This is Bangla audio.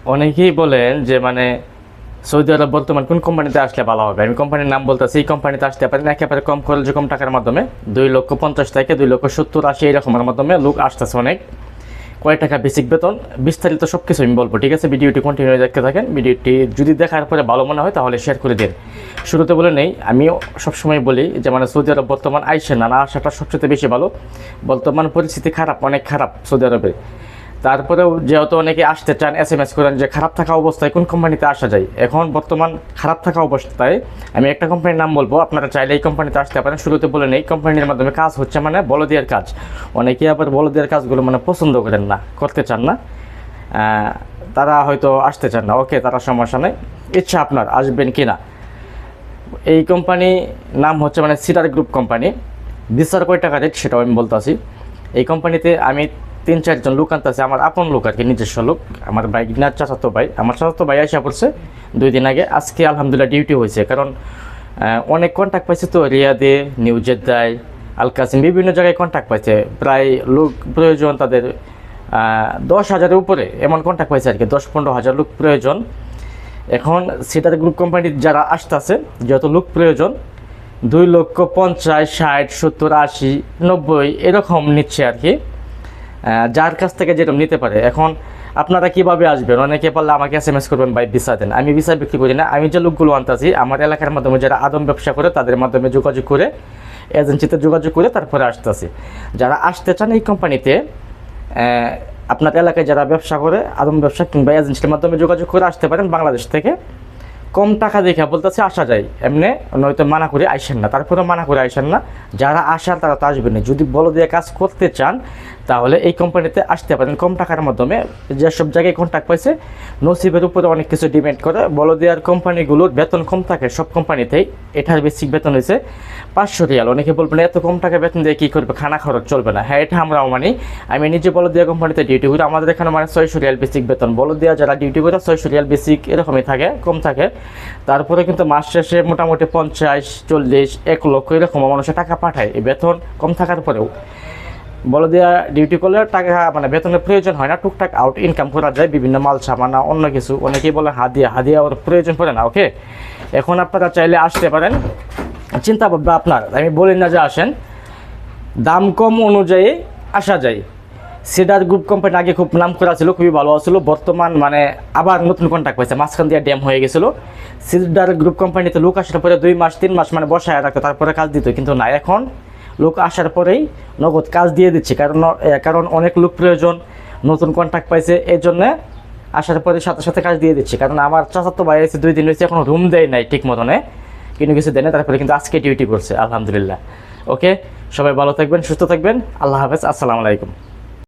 অনেকেই বলেন যে মানে সৌদি আরব বর্তমান কোন কোম্পানিতে আসলে ভালো হবে। আমি কোম্পানির নাম বলতেছি, এই কোম্পানিতে আসতে পারেন একেবারে কম খরচে কম টাকার মাধ্যমে 2,50,000 থেকে 2,70,000-80 এরকমের মাধ্যমে লোক আসতেছে অনেক। কয় টাকা বেসিক বেতন, বিস্তারিত সব কিছু আমি বলবো, ঠিক আছে? ভিডিওটি কন্টিনিউ দেখতে থাকেন। ভিডিওটি যদি দেখার পরে ভালো মনে হয় তাহলে শেয়ার করে দিন। শুরুতে বলে নেই, আমিও সবসময় বলি যে মানে সৌদি আরব বর্তমান আইসে না আসাটা সবচেয়ে বেশি ভালো। বর্তমান পরিস্থিতি খারাপ, অনেক খারাপ সৌদি আরবে। তারপরেও যেহেতু অনেকে আসতে চান, SMS করেন যে খারাপ থাকা অবস্থায় কোন কোম্পানিতে আসা যায়। এখন বর্তমান খারাপ থাকা অবস্থায় আমি একটা কোম্পানির নাম বলবো, আপনারা চাইলে এই কোম্পানিতে আসতে পারেন। শুরুতে বলে নেই, কোম্পানির মাধ্যমে কাজ হচ্ছে মানে বলদিয়ার কাজ। অনেকে আবার বলদিয়ার কাজগুলো মানে পছন্দ করেন না, করতে চান না, তারা হয়তো আসতে চান না। ওকে, তারা সমস্যা নেই, ইচ্ছা আপনার আসবেন কি না। এই কোম্পানি নাম হচ্ছে মানে সিডার গ্রুপ কোম্পানি। বিচার কয় টাকা রেট সেটাও আমি বলতেছি। এই কোম্পানিতে আমি 3-4 জন লোক আনতেছি, আমার আপন লোক আর কি, নিজস্ব লোক। আমার ভাই না, চাচাতো ভাই, আমার চাচাতো ভাই আসা পড়ছে 2 দিন আগে। আজকে আলহামদুলিল্লাহ ডিউটি হয়েছে, কারণ অনেক কন্ট্যাক্ট পাইছে তো, রিয়াদে, নিউ জেদ্দায়, আল কাসিম, বিভিন্ন জায়গায় কন্ট্যাক্ট পাইছে। প্রায় লোক প্রয়োজন তাদের 10,000-এর উপরে এমন কন্ট্যাক্ট পাইছে আর কি, 10-15,000 লোক প্রয়োজন। এখন সিডার গ্রুপ কোম্পানির যারা আসতেছে, যত লোক প্রয়োজন 2,50,000, 60, 70, 80, 90 এরকম নিচ্ছে আর কি, যার কাছ থেকে যেরকম নিতে পারে। এখন আপনারা কিভাবে আসবেন, অনেকে পারলে আমাকে SMS করবেন, ভাই ভিসা দেন। আমি ভিসা বিক্রি করি না, আমি যে লোকগুলো আনতেছি আমার এলাকার মাধ্যমে যারা আদম ব্যবসা করে তাদের মাধ্যমে যোগাযোগ করে, এজেন্সিতে যোগাযোগ করে তারপরে আসতেছি। যারা আসতে চান এই কোম্পানিতে, আপনার এলাকায় যারা ব্যবসা করে আদম ব্যবসা কিংবা এজেন্সির মাধ্যমে যোগাযোগ করে আসতে পারেন। বাংলাদেশ থেকে কম টাকা দেখে বলতেছে আসা যায়, এমনি নয়তো মানা করে আইসেন না। তারপরে মানা করে আইসেন না, যারা আসার তারা তো আসবেন না। যদি বলো দিয়ে কাজ করতে চান তাহলে এই কোম্পানিতে আসতে পারেন কম টাকার মাধ্যমে। যেসব জায়গায় কন্ট্যাক্ট পাইছে নসিবের উপরে অনেক কিছু ডিপেন্ড করে। বলো দেওয়ার কোম্পানিগুলোর বেতন কম থাকে সব কোম্পানিতেই। এটার বেসিক বেতন হয়েছে 500 রিয়াল। অনেকে বলবেন এত কম টাকা বেতন দিয়ে কী করবে, খানা খরচ চলবে না। হ্যাঁ, এটা আমরাও মানি। আমি নিজে বলো দেওয়া কোম্পানিতে ডিউটি করি, আমাদের এখানে মানে 600 রিয়াল বেসিক বেতন। বলো দেওয়া যারা ডিউটি করে 600 রিয়াল বেসিক এরকমই থাকে, কম থাকে। তারপরে কিন্তু মাস শেষে মোটামুটি 50, 40, 1 লক্ষ এরকম মানুষের টাকা পাঠায় এই বেতন কম থাকার পরেও। বলে দেওয়া ডিউটি করলে টাকা মানে বেতনের প্রয়োজন হয় না, টুকটাক আউট ইনকাম করা যায়, বিভিন্ন মাল সামানা অন্য কিছু। অনেকেই বলে হাদিয়া ওর প্রয়োজন পড়ে না। ওকে, এখন আপনারা চাইলে আসতে পারেন, চিন্তা ভাবনা আপনার। আমি বলি না যে আসেন, দাম কম অনুযায়ী আসা যায়। সিডার গ্রুপ কোম্পানি আগে খুব নাম করা ছিল, খুবই ভালো ছিল। বর্তমান মানে আবার নতুন কন্ট্যাক্ট পাইছে, মাঝখান দিয়ে ড্যাম হয়ে গেছিলো। সিডার গ্রুপ কোম্পানিতে লোক আসার পরে 2 মাস 3 মাস মানে বসায় রাখতো, তারপরে কাজ দিত। কিন্তু না, এখন লোক আসার পরেই নগদ কাজ দিয়ে দিচ্ছে, কারণ অনেক লোক প্রয়োজন, নতুন কন্ট্যাক্ট পাইছে, এই জন্যে আসার পরে সাথে সাথে কাজ দিয়ে দিচ্ছে। কারণ আমার চাচাতো ভাই এসে 2 দিন হয়েছে, এখনও রুম দেয় নাই ঠিক মতনে, কিন্তু কিছু দেয় না। তারপরে কিন্তু আজকে ডিউটি করছে আলহামদুলিল্লাহ। ওকে, সবাই ভালো থাকবেন, সুস্থ থাকবেন, আল্লাহ হাফেজ, আসসালামু আলাইকুম।